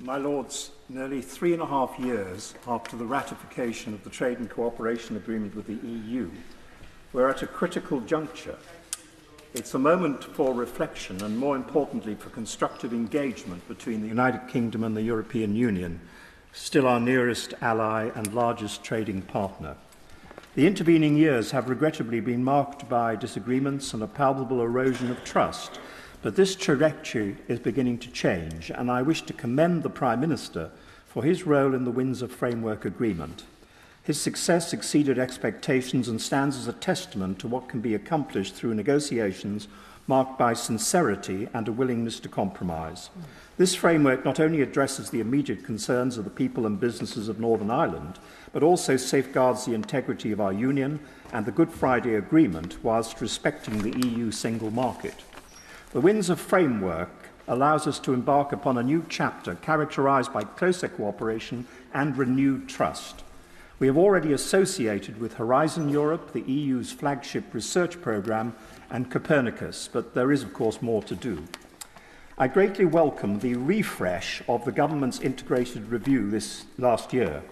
My Lords, nearly 3.5 years after the ratification of the Trade and Cooperation Agreement with the EU, we're at a critical juncture. It's a moment for reflection and, more importantly, for constructive engagement between the United Kingdom and the European Union, still our nearest ally and largest trading partner. The intervening years have regrettably been marked by disagreements and a palpable erosion of trust, but this trajectory is beginning to change, and I wish to commend the Prime Minister for his role in the Windsor Framework Agreement. His success exceeded expectations and stands as a testament to what can be accomplished through negotiations marked by sincerity and a willingness to compromise. This framework not only addresses the immediate concerns of the people and businesses of Northern Ireland, but also safeguards the integrity of our Union and the Good Friday Agreement whilst respecting the EU single market. The Windsor Framework allows us to embark upon a new chapter characterised by closer cooperation and renewed trust. We have already associated with Horizon Europe, the EU's flagship research programme, and Copernicus, but there is, of course, more to do. I greatly welcome the refresh of the government's integrated review this last year.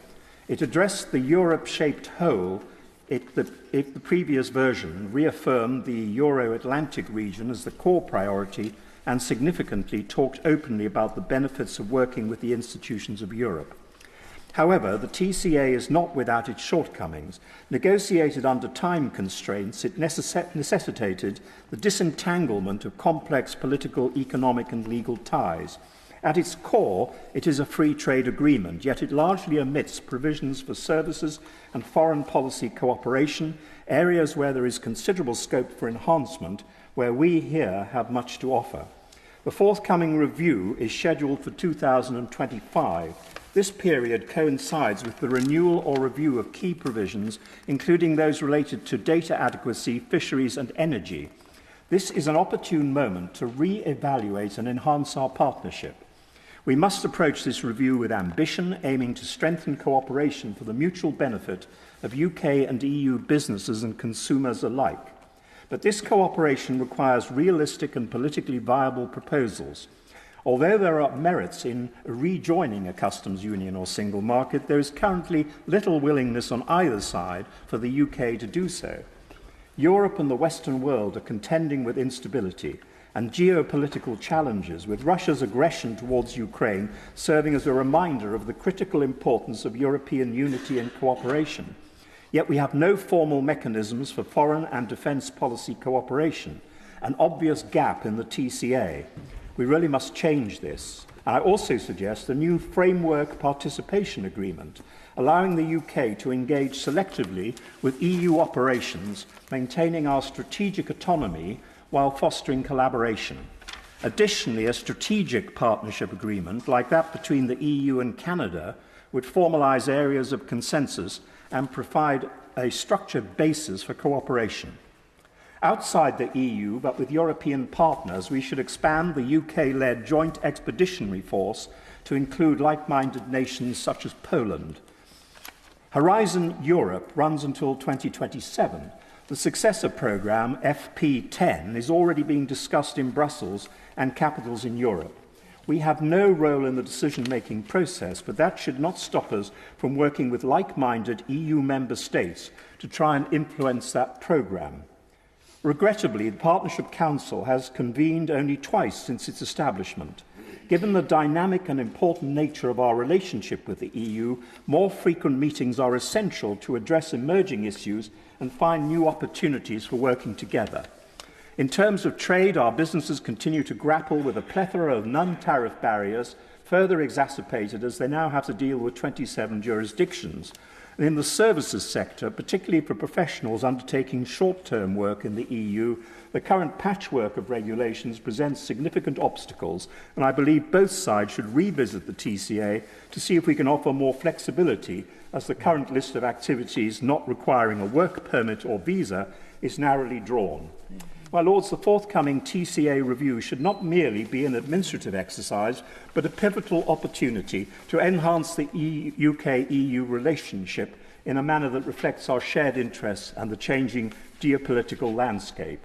It addressed the Europe-shaped whole. The previous version reaffirmed the Euro-Atlantic region as the core priority and significantly talked openly about the benefits of working with the institutions of Europe. However, the TCA is not without its shortcomings. Negotiated under time constraints, it necessitated the disentanglement of complex political, economic and legal ties. At its core, it is a free trade agreement, yet it largely omits provisions for services and foreign policy cooperation, areas where there is considerable scope for enhancement, where we here have much to offer. The forthcoming review is scheduled for 2025. This period coincides with the renewal or review of key provisions, including those related to data adequacy, fisheries and energy. This is an opportune moment to re-evaluate and enhance our partnership. We must approach this review with ambition, aiming to strengthen cooperation for the mutual benefit of UK and EU businesses and consumers alike. But this cooperation requires realistic and politically viable proposals. Although there are merits in rejoining a customs union or single market, there is currently little willingness on either side for the UK to do so. Europe and the Western world are contending with instability and geopolitical challenges, with Russia's aggression towards Ukraine serving as a reminder of the critical importance of European unity and cooperation. Yet we have no formal mechanisms for foreign and defence policy cooperation, an obvious gap in the TCA. We really must change this. And I also suggest a new framework participation agreement, allowing the UK to engage selectively with EU operations, maintaining our strategic autonomy while fostering collaboration. Additionally, a strategic partnership agreement like that between the EU and Canada would formalise areas of consensus and provide a structured basis for cooperation. Outside the EU, but with European partners, we should expand the UK-led Joint Expeditionary Force to include like-minded nations such as Poland. Horizon Europe runs until 2027. The successor programme, FP10, is already being discussed in Brussels and capitals in Europe. We have no role in the decision-making process, but that should not stop us from working with like-minded EU member states to try and influence that programme. Regrettably, the Partnership Council has convened only twice since its establishment. Given the dynamic and important nature of our relationship with the EU, more frequent meetings are essential to address emerging issues and find new opportunities for working together. In terms of trade, our businesses continue to grapple with a plethora of non-tariff barriers, further exacerbated as they now have to deal with 27 jurisdictions. And in the services sector, particularly for professionals undertaking short-term work in the EU, the current patchwork of regulations presents significant obstacles, and I believe both sides should revisit the TCA to see if we can offer more flexibility, as the current list of activities not requiring a work permit or visa is narrowly drawn. My Lords, the forthcoming TCA review should not merely be an administrative exercise, but a pivotal opportunity to enhance the UK-EU relationship in a manner that reflects our shared interests and the changing geopolitical landscape.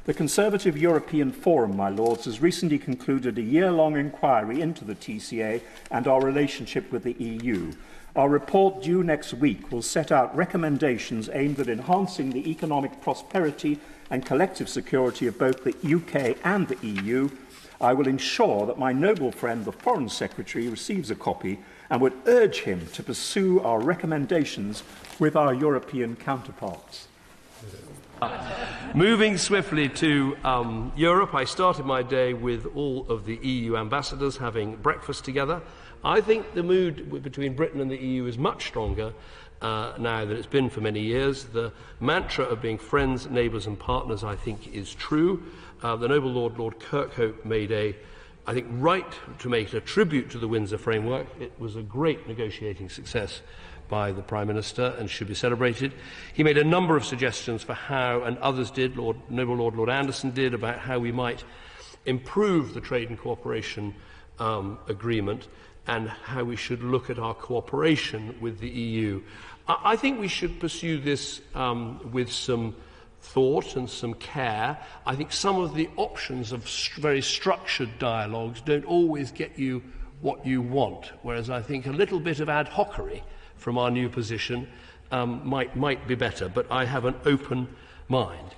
The Conservative European Forum, my Lords, has recently concluded a year-long inquiry into the TCA and our relationship with the EU. Our report, due next week, will set out recommendations aimed at enhancing the economic prosperity and collective security of both the UK and the EU. I will ensure that my noble friend, the Foreign Secretary, receives a copy and would urge him to pursue our recommendations with our European counterparts. Moving swiftly to Europe, I started my day with all of the EU ambassadors having breakfast together. I think the mood between Britain and the EU is much stronger now than it's been for many years. The mantra of being friends, neighbours and partners, I think, is true. The noble Lord Kirkhope made I think, right to make a tribute to the Windsor Framework. It was a great negotiating success by the Prime Minister and should be celebrated. He made a number of suggestions for how, and others did, noble Lord Anderson did, about how we might improve the trade and cooperation agreement and how we should look at our cooperation with the EU. I think we should pursue this with some thought and some care. I think some of the options of very structured dialogues don't always get you what you want, whereas I think a little bit of ad hocery from our new position might be better, but I have an open mind.